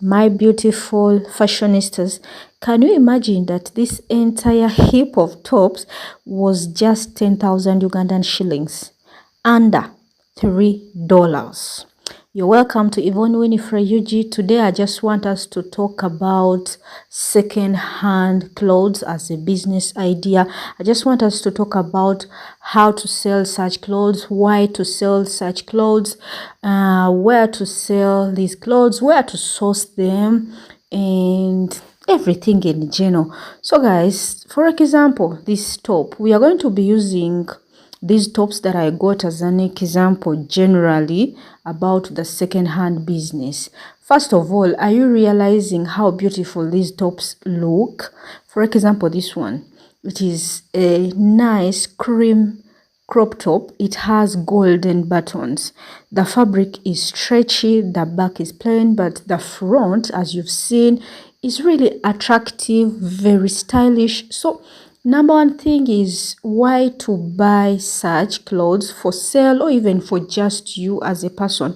My beautiful fashionistas, can you imagine that this entire heap of tops was just 10,000 Ugandan shillings, under $3? You're welcome to Yvonne Winfrey UG. Today I just want us to talk about second-hand clothes as a business idea. I just want us to talk about how to sell such clothes, why to sell such clothes, where to sell these clothes, where to source them, and everything in general. So guys, for example, this top, we are going to be using these tops that I got as an example generally about the second-hand business. First of all, are you realizing how beautiful these tops look? For example, this one, it is a nice cream crop top. It has golden buttons. The fabric is stretchy, the back is plain, but the front, as you've seen, is really attractive, very stylish. So number one thing is why to buy such clothes for sale or even for just you as a person.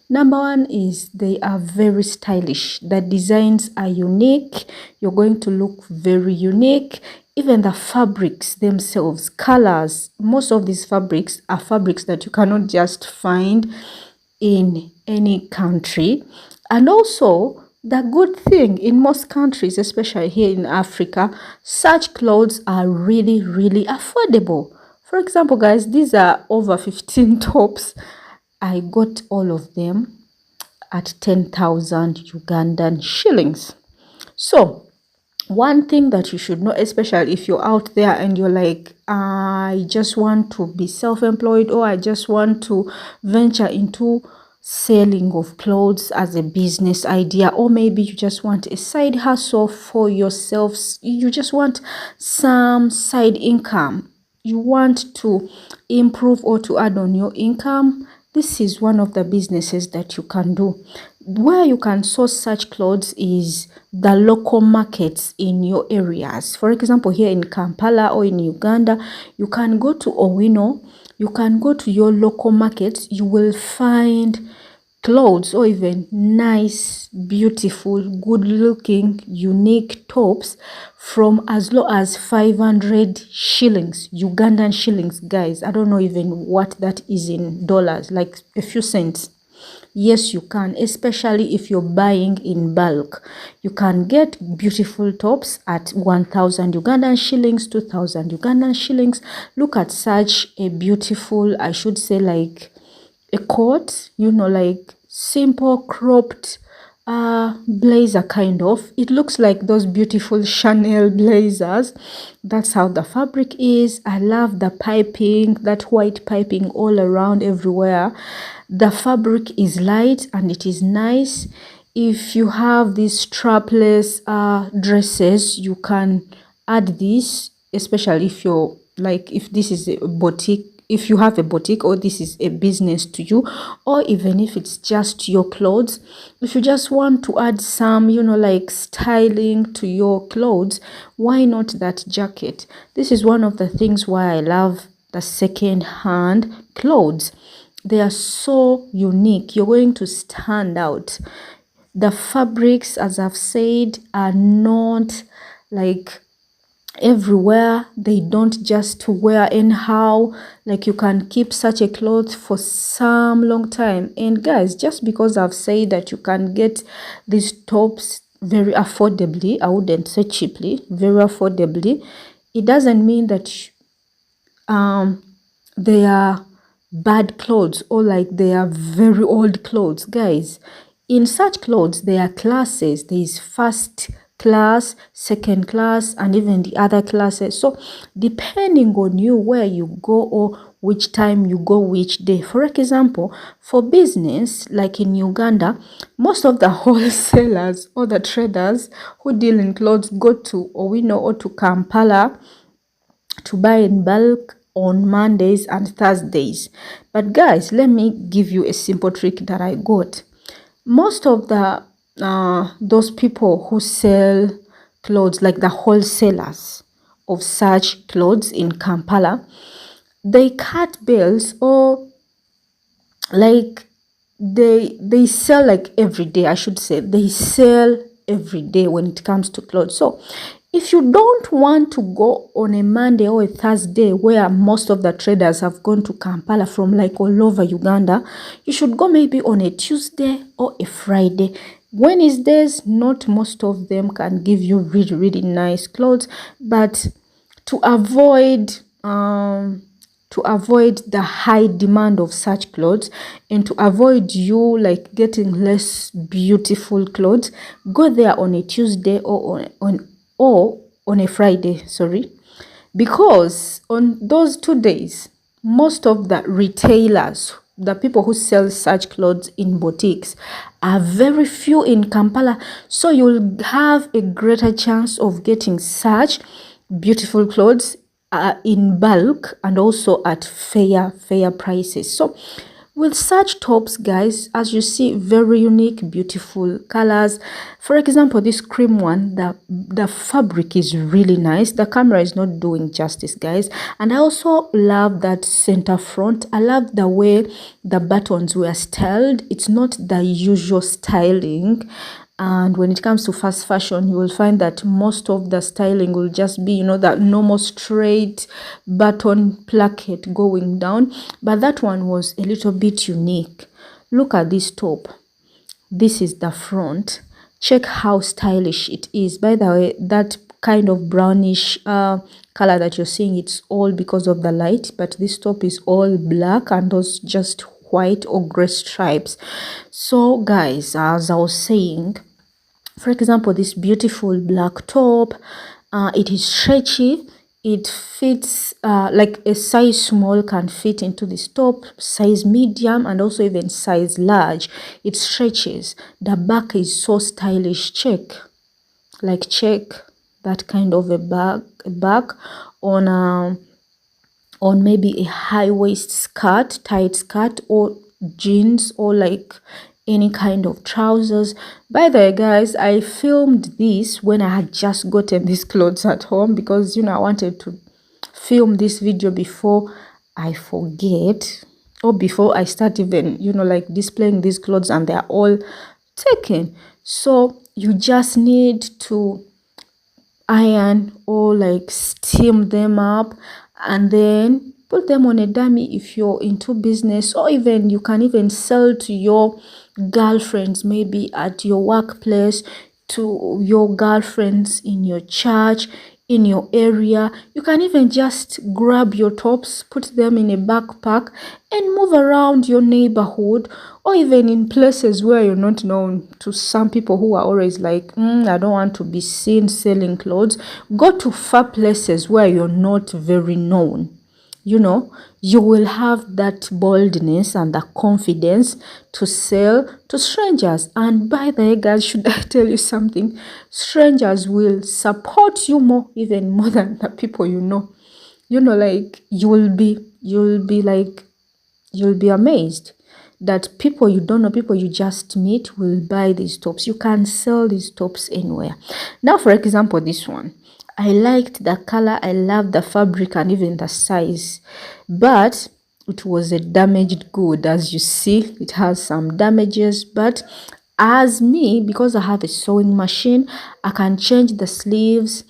Number one is they are very stylish. The designs are unique. You're going to look very unique. Even the fabrics themselves, colors, most of these fabrics are fabrics that you cannot just find in any country. And also, the good thing in most countries, especially here in Africa, such clothes are really, really affordable. For example, guys, these are over 15 tops. I got all of them at 10,000 Ugandan shillings. So, one thing that you should know, especially if you're out there and you're like, I just want to be self-employed, or I just want to venture into selling of clothes as a business idea, or maybe you just want a side hustle for yourself, you just want some side income, you want to improve or to add on your income, this is one of the businesses that you can do. Where you can source such clothes is the local markets in your areas. For example, here in Kampala or in Uganda, you can go to Owino, you can go to your local markets, you will find clothes or even nice, beautiful, good-looking, unique tops from as low as 500 shillings, Ugandan shillings, guys. I don't know even what that is in dollars, like a few cents. Yes, you can, especially if you're buying in bulk. You can get beautiful tops at 1,000 Ugandan shillings, 2,000 Ugandan shillings. Look at such a beautiful, I should say, like a coat, you know, like simple cropped blazer kind of. It looks like those beautiful Chanel blazers. That's how the fabric is. I love the piping, that white piping all around everywhere. The fabric is light and it is nice. If you have these strapless dresses, you can add this, especially if you're like, if this is a boutique, if you have a boutique, or this is a business to you, or even if it's just your clothes, if you just want to add some, you know, like styling to your clothes, why not that jacket? This is one of the things why I love the second-hand clothes. They are so unique. You're going to stand out. The fabrics, as I've said, are not like everywhere. They don't just wear anyhow. Like, you can keep such a cloth for some long time. And guys, just because I've said that you can get these tops very affordably, I wouldn't say cheaply, very affordably, it doesn't mean that they are bad clothes or like they are very old clothes. Guys, in such clothes there are classes. There is first class, second class, and even the other classes. So depending on you, where you go or which time you go, which day. For example, for business, like in Uganda, most of the wholesalers or the traders who deal in clothes go to Owino or to Kampala to buy in bulk on Mondays and Thursdays. But guys, let me give you a simple trick that I got. Most of the those people who sell clothes, like the wholesalers of such clothes in Kampala, they cut bills, or like they sell like every day. I should say they sell every day when it comes to clothes. So if you don't want to go on a Monday or a Thursday where most of the traders have gone to Kampala from like all over Uganda, you should go maybe on a Tuesday or a Friday. Wednesdays, not most of them can give you really, really nice clothes, but to avoid the high demand of such clothes and to avoid you like getting less beautiful clothes, go there on a Tuesday or on a Friday, sorry, because on those 2 days most of the retailers, the people who sell such clothes in boutiques, are very few in Kampala, so you'll have a greater chance of getting such beautiful clothes in bulk and also at fair prices. So with such tops, guys, as you see, very unique, beautiful colors. For example, this cream one, the fabric is really nice. The camera is not doing justice, guys. And I also love that center front. I love the way the buttons were styled. It's not the usual styling. And when it comes to fast fashion, you will find that most of the styling will just be, you know, that normal straight button placket going down. But that one was a little bit unique. Look at this top. This is the front. Check how stylish it is. By the way, that kind of brownish color that you're seeing, it's all because of the light. But this top is all black and those just white or gray stripes. So guys, as I was saying, for example, this beautiful black top, it is stretchy. It fits like a size small can fit into this top, size medium and also even size large. It stretches. The back is so stylish. Check that kind of a back on maybe a high waist skirt, tight skirt, or jeans, or like any kind of trousers. By the way, guys, I filmed this when I had just gotten these clothes at home because, you know, I wanted to film this video before I forget or before I start even, you know, like displaying these clothes and they're all taken. So you just need to iron or like steam them up and then put them on a dummy if you're into business, or even you can even sell to your girlfriends, maybe at your workplace, to your girlfriends in your church, in your area. You can even just grab your tops, put them in a backpack and move around your neighborhood, or even in places where you're not known. To some people who are always like, I don't want to be seen selling clothes, go to far places where you're not very known. You know, you will have that boldness and the confidence to sell to strangers. And by the way, guys, should I tell you something? Strangers will support you more, even more than the people you know. You know, like you'll be amazed that people you don't know, people you just meet, will buy these tops. You can sell these tops anywhere. Now, for example, this one, I liked the color, I love the fabric and even the size, but it was a damaged good. As you see, it has some damages, but as me, because I have a sewing machine, I can change the sleeves.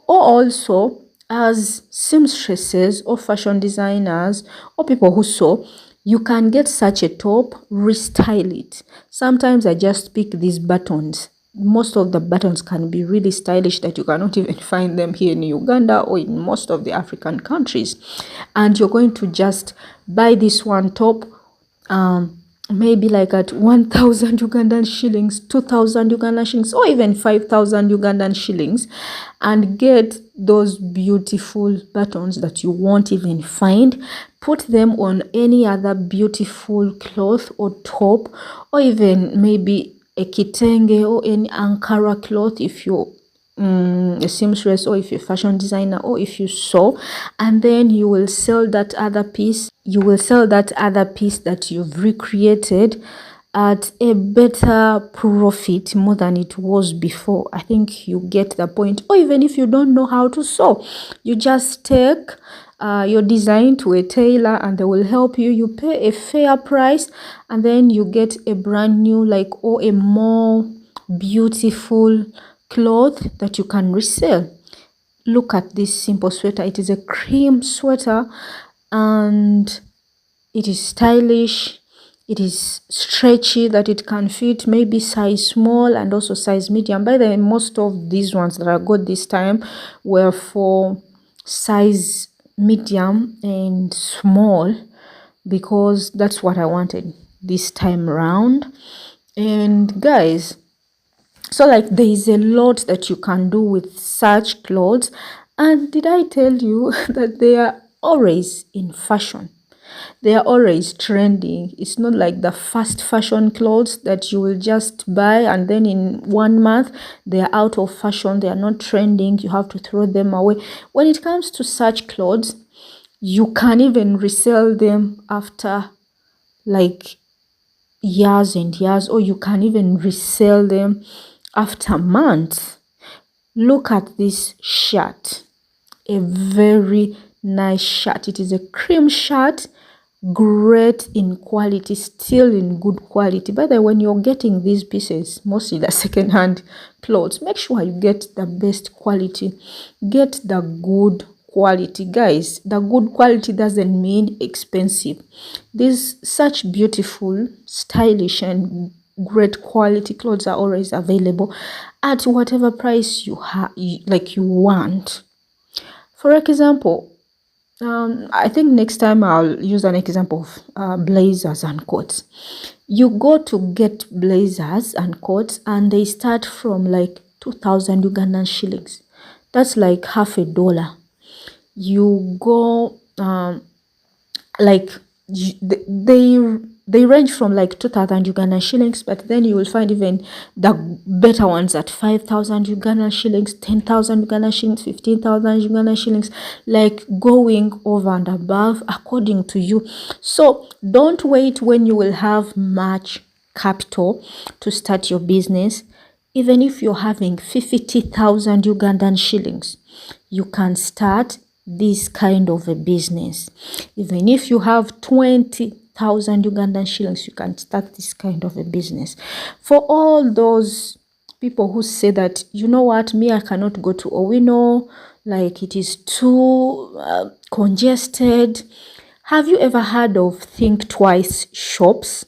Or also, as seamstresses or fashion designers or people who sew, you can get such a top, restyle it. Sometimes I just pick these buttons. Most of the buttons can be really stylish that you cannot even find them here in Uganda or in most of the African countries. And you're going to just buy this one top, maybe like at 1,000 Ugandan shillings, 2,000 Ugandan shillings, or even 5,000 Ugandan shillings, and get those beautiful buttons that you won't even find. Put them on any other beautiful cloth or top, or even maybe a kitenge or any Ankara cloth if you're a seamstress, or if you're a fashion designer, or if you sew, and then you will sell that other piece. You will sell that other piece that you've recreated at a better profit more than it was before. I think you get the point. Or even if you don't know how to sew, you just take your design to a tailor and they will help you. You pay a fair price and then you get a brand new, like, or a more beautiful cloth that you can resell. Look at this simple sweater. It is a cream sweater and it is stylish. It is stretchy that it can fit maybe size small and also size medium. By the way, most of these ones that I got this time were for size medium and small because that's what I wanted this time around. And guys, so like there is a lot that you can do with such clothes. And did I tell you that they are always in fashion? They are always trending. It's not like the fast fashion clothes that you will just buy and then in 1 month they are out of fashion. They are not trending. You have to throw them away. When it comes to such clothes, you can even resell them after like years and years, or you can even resell them after months. Look at this shirt. A very nice shirt. It is a cream shirt, great in quality, still in good quality. By the way, when you're getting these pieces, mostly the second-hand clothes, make sure you get the best quality. Get the good quality. Guys, the good quality doesn't mean expensive. These such beautiful, stylish and great quality clothes are always available at whatever price you have, like you want. For example, I think next time I'll use an example of blazers and coats. You go to get blazers and coats and they start from like 2,000 Ugandan shillings. That's like $50. You go like they range from like 2,000 Ugandan shillings, but then you will find even the better ones at 5,000 Ugandan shillings, 10,000 Ugandan shillings, 15,000 Ugandan shillings, like going over and above according to you. So don't wait when you will have much capital to start your business. Even if you're having 50,000 Ugandan shillings, you can start this kind of a business. Even if you have 20,000 Ugandan shillings, you can start this kind of a business. For all those people who say that, you know what, me, I cannot go to Owino, like it is too congested. Have you ever heard of Think Twice shops?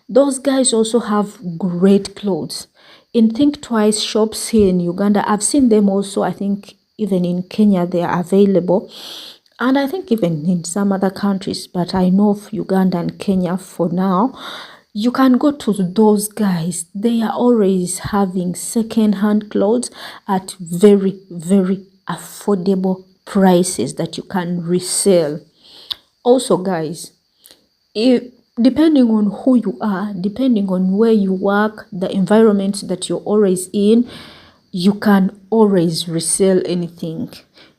Those guys also have great clothes. In Think Twice shops here in Uganda, I've seen them also. I think even in Kenya they are available, and I think even in some other countries, but I know of Uganda and Kenya for now. You can go to those guys. They are always having second-hand clothes at very, very affordable prices that you can resell. Also, guys, depending on who you are, depending on where you work, the environment that you're always in, you can always resell anything.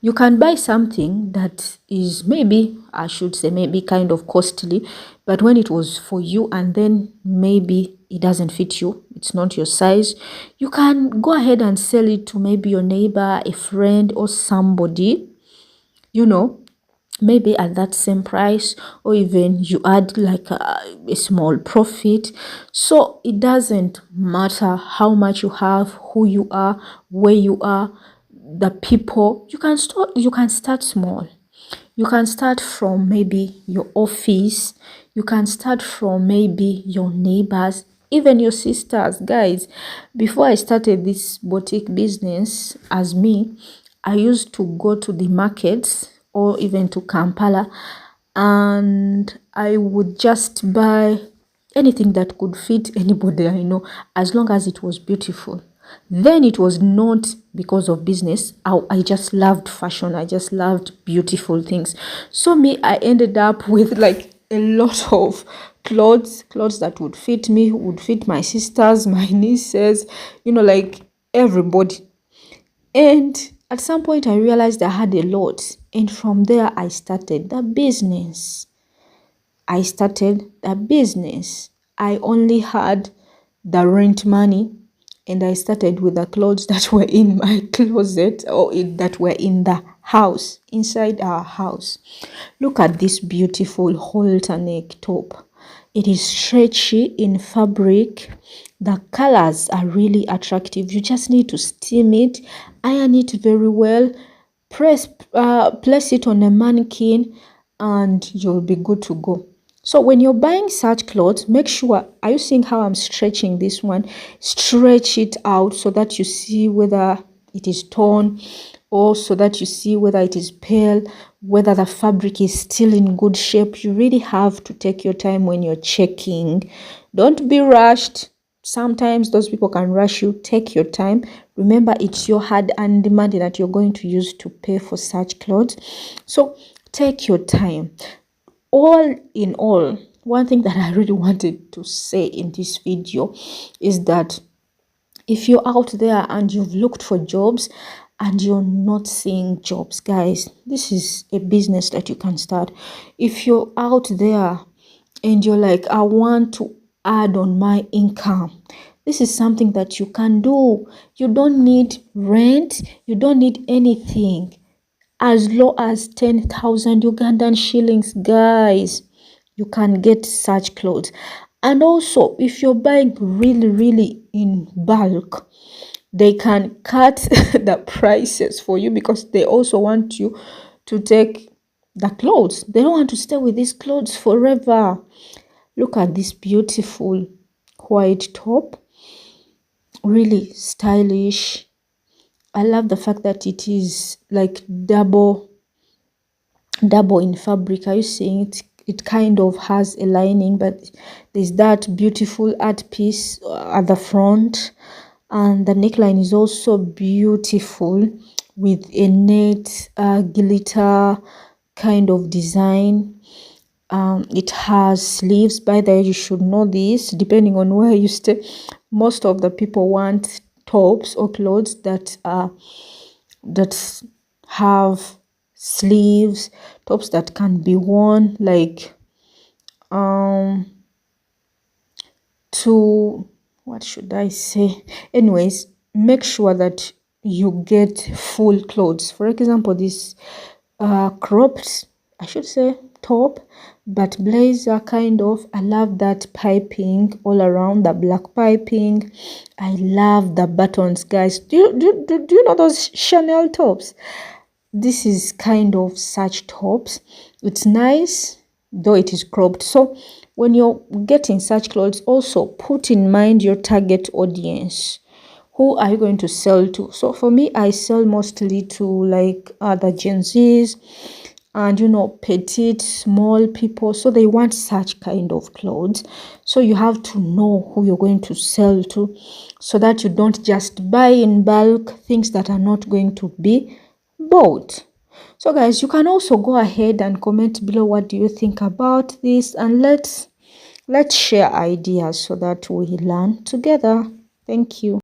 You can buy something that is maybe, I should say, maybe kind of costly, but when it was for you and then maybe it doesn't fit you, it's not your size, you can go ahead and sell it to maybe your neighbor, a friend, or somebody, you know, maybe at that same price, or even you add like a small profit. So it doesn't matter how much you have, who you are, where you are, the people. You can start small. You can start from maybe your office. You can start from maybe your neighbors, even your sisters. Guys, before I started this boutique business as me, I used to go to the markets or even to Kampala, and I would just buy anything that could fit anybody I know, as long as it was beautiful. Then it was not because of business. I just loved fashion. I just loved beautiful things. So me, I ended up with like a lot of clothes that would fit me, would fit my sisters, my nieces, you know, like everybody. And at some point I realized I had a lot, and from there I started the business. I only had the rent money, and I started with the clothes that were in my closet, or that were in the house, inside our house. Look at this beautiful halter neck top. It is stretchy in fabric. The colors are really attractive. You just need to steam it, iron it very well, place it on a mannequin, and you'll be good to go. So when you're buying such clothes, make sure, are you seeing how I'm stretching this one? Stretch it out so that you see whether it is torn, or so that you see whether it is pale, whether the fabric is still in good shape. You really have to take your time when you're checking. Don't be rushed. Sometimes those people can rush you. Take your time. Remember, it's your hard-earned money that you're going to use to pay for such clothes. So take your time. All in all, one thing that I really wanted to say in this video is that if you're out there and you've looked for jobs and you're not seeing jobs, guys, this is a business that you can start. If you're out there and you're like, I want to add on my income, this is something that you can do. You don't need rent, you don't need anything. As low as 10,000 Ugandan shillings, guys, you can get such clothes. And also, if you're buying really in bulk, they can cut the prices for you, because they also want you to take the clothes. They don't want to stay with these clothes forever. Look at this beautiful white top, really stylish. I love the fact that it is like double in fabric. Are you seeing it? It kind of has a lining, but there's that beautiful art piece at the front, and the neckline is also beautiful with a net glitter kind of design. It has sleeves. By the way, you should know this, depending on where you stay, most of the people want tops or clothes that have sleeves, tops that can be worn like to, what should I say, anyways, make sure that you get full clothes. For example, this cropped, I should say top, but blazer kind of. I love that piping all around, the black piping. I love the buttons, guys. Do you know those Chanel tops? This is kind of such tops. It's nice, though it is cropped. So when you're getting such clothes, also put in mind your target audience. Who are you going to sell to? So for me, I sell mostly to like the Gen Zs and, you know, petite, small people. So they want such kind of clothes. So you have to know who you're going to sell to, so that you don't just buy in bulk things that are not going to be bought. So guys, you can also go ahead and comment below, what do you think about this, and let's share ideas so that we learn together. Thank you.